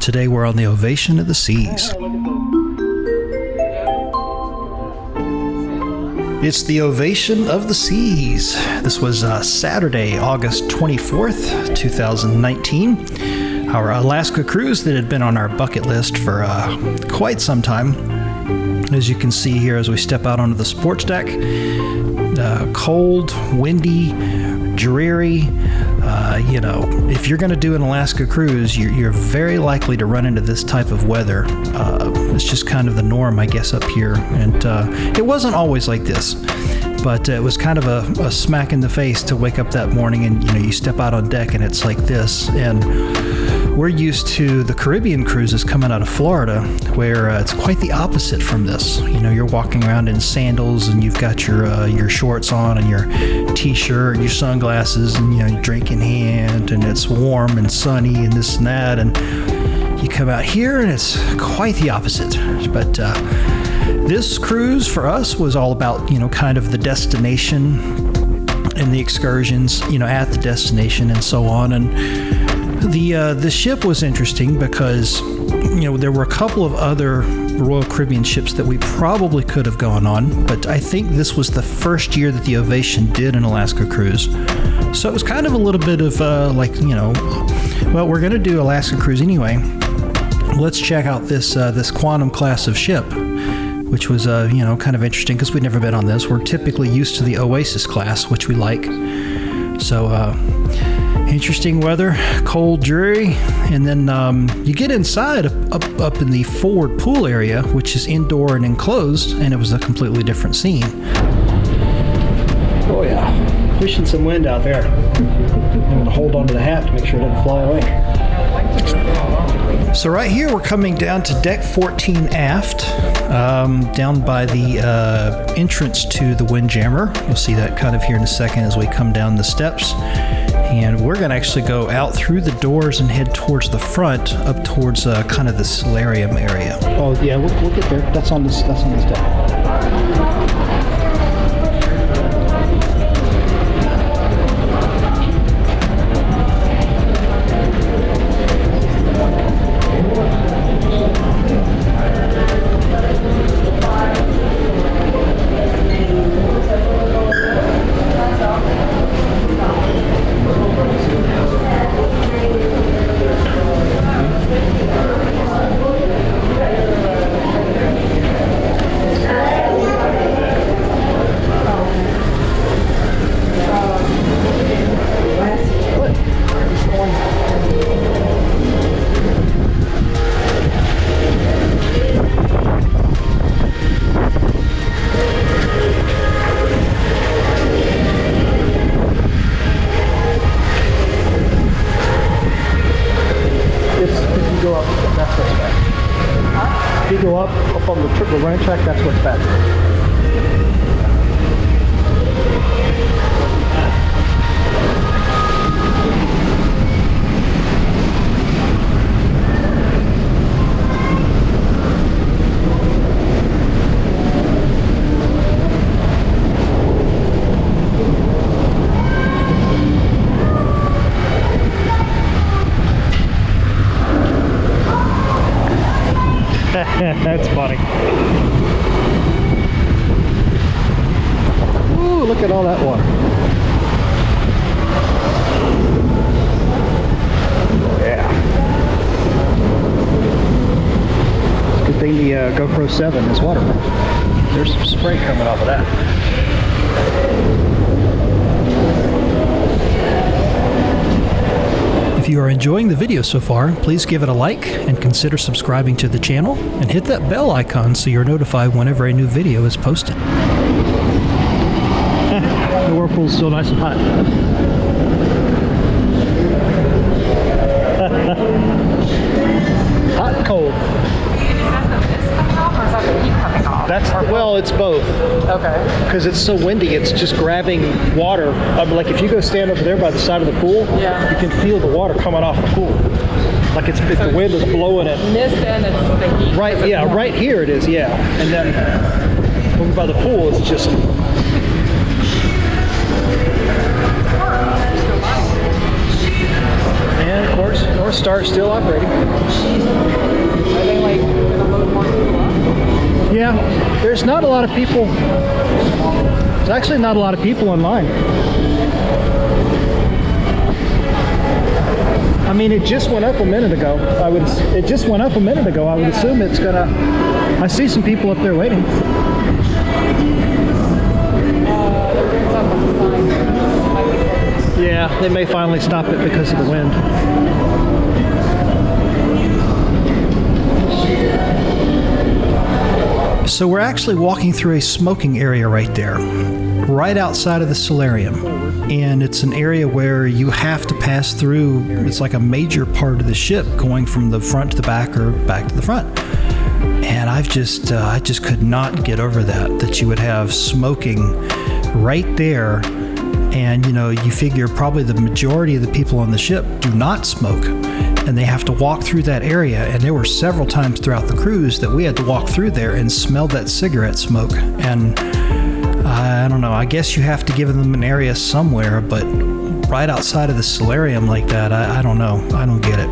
Today we're on the Ovation of the Seas. It's the Ovation of the Seas. This was Saturday, August 24th, 2019. Our Alaska cruise that had been on our bucket list for quite some time. As you can see here as we step out onto the sports deck, cold, windy, dreary. If you're going to do an Alaska cruise, you're very likely to run into this type of weather. It's just kind of the norm, I guess, up here. And it wasn't always like this, but it was kind of a smack in the face to wake up that morning and, you step out on deck and it's like this. And we're used to the Caribbean cruises coming out of Florida, where it's quite the opposite from this. You're walking around in sandals and you've got your shorts on and your t-shirt and your sunglasses and your drink in hand, and it's warm and sunny and this and that. And you come out here and it's quite the opposite. But this cruise for us was all about kind of the destination and the excursions at the destination and so on. And the ship was interesting because there were a couple of other Royal Caribbean ships that we probably could have gone on, but I think this was the first year that the Ovation did an Alaska cruise. So it was kind of a little bit of well, we're going to do Alaska cruise anyway. Let's check out this Quantum class of ship, which was kind of interesting because we'd never been on this. We're typically used to the Oasis class, which we like. So interesting weather, cold, dreary, and then you get inside up in the forward pool area, which is indoor and enclosed, and it was a completely different scene. Oh yeah, pushing some wind out there. I'm going to hold onto the hat to make sure it doesn't fly away. So right here we're coming down to deck 14 aft, down by the entrance to the Windjammer. You'll see that kind of here in a second as we come down the steps. And we're going to actually go out through the doors and head towards the front, up towards kind of the Solarium area. Oh yeah, we'll get there. That's on this deck. If you go up on the triple running track, that's what's bad. That's funny. Ooh, look at all that water. Yeah. Good thing the GoPro 7 is waterproof. There's some spray coming off of that. If you are enjoying the video so far, please give it a like and consider subscribing to the channel and hit that bell icon so you're notified whenever a new video is posted. The whirlpool's still nice and hot. Hot and cold. Well, it's both. Okay. Because it's so windy, it's just grabbing water. Like if you go stand over there by the side of the pool, yeah, you can feel the water coming off the pool. Like it's so the wind is blowing it. Mist and it's the heat. Right, yeah, right here it is, yeah. And then over by the pool, it's just. And of course, North Power start, still operating. Are they like gonna load more people up? Yeah, there's not a lot of people. There's actually not a lot of people online. I mean, it just went up a minute ago. It just went up a minute ago. I would assume it's gonna. I see some people up there waiting. Yeah, they may finally stop it because of the wind. So we're actually walking through a smoking area right there, right outside of the solarium. And it's an area where you have to pass through. It's like a major part of the ship, going from the front to the back or back to the front. And I just could not get over that you would have smoking right there. And you know, you figure probably the majority of the people on the ship do not smoke, and they have to walk through that area. And there were several times throughout the cruise that we had to walk through there and smell that cigarette smoke. And I don't know, I guess you have to give them an area somewhere, but right outside of the solarium like that, I don't know, I don't get it.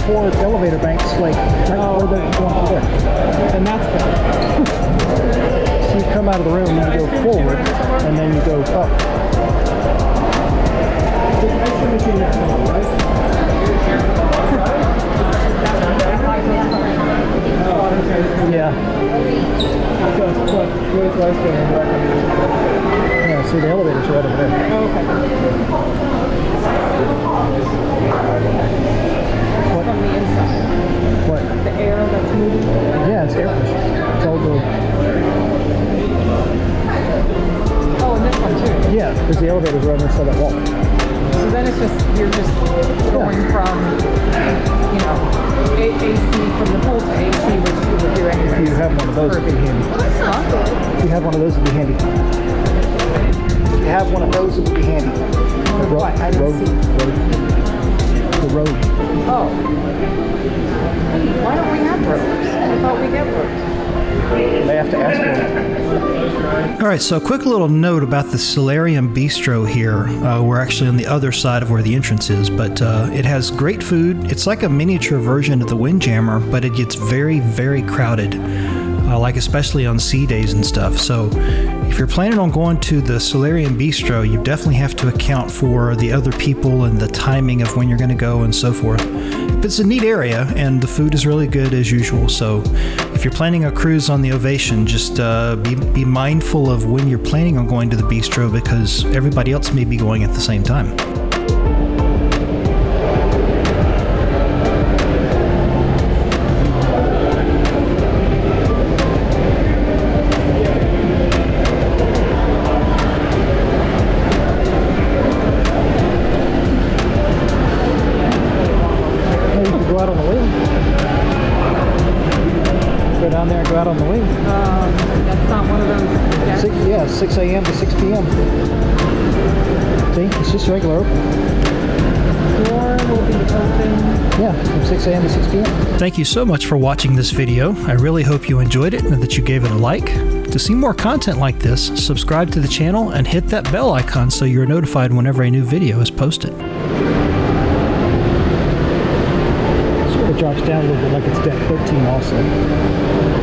Four elevator banks, like right before they're going through there. And that's good. So you come out of the room and you go forward, and then you go up. Yeah. Yeah, see the elevator's right over there. Oh, okay. From the inside. What? The air that's moving? Yeah, it's air pressure. It's all the... Oh, and this one too? Yeah, because the elevator's right inside that wall. So then it's just, you're just going from, you know, AC from the pool to AC, which you would do anyway. If you have one of those, it'd be handy. If you have one of those, it'd be handy. If you have one of those, it would be handy. What? I didn't see. The road. Oh. Why don't we have ropes? I thought we get ropes. They have to ask for it. All right, so a quick little note about the Solarium Bistro here. We're actually on the other side of where the entrance is, but it has great food. It's like a miniature version of the Windjammer, but it gets very, very crowded, like especially on SeaDays and stuff. So if you're planning on going to the Solarium Bistro, you definitely have to account for the other people and the timing of when you're going to go and so forth. But it's a neat area, and the food is really good as usual. So if you're planning a cruise on the Ovation, just be mindful of when you're planning on going to the bistro, because everybody else may be going at the same time. Down there and go out on the wing. That's not one of those. 6 a.m. to 6 p.m. See, it's just regular open. Door will be open. Yeah, from 6 a.m. to 6 p.m. Thank you so much for watching this video. I really hope you enjoyed it and that you gave it a like. To see more content like this, subscribe to the channel and hit that bell icon so you're notified whenever a new video is posted. Sort of drops down a little bit like it's deck 13 also.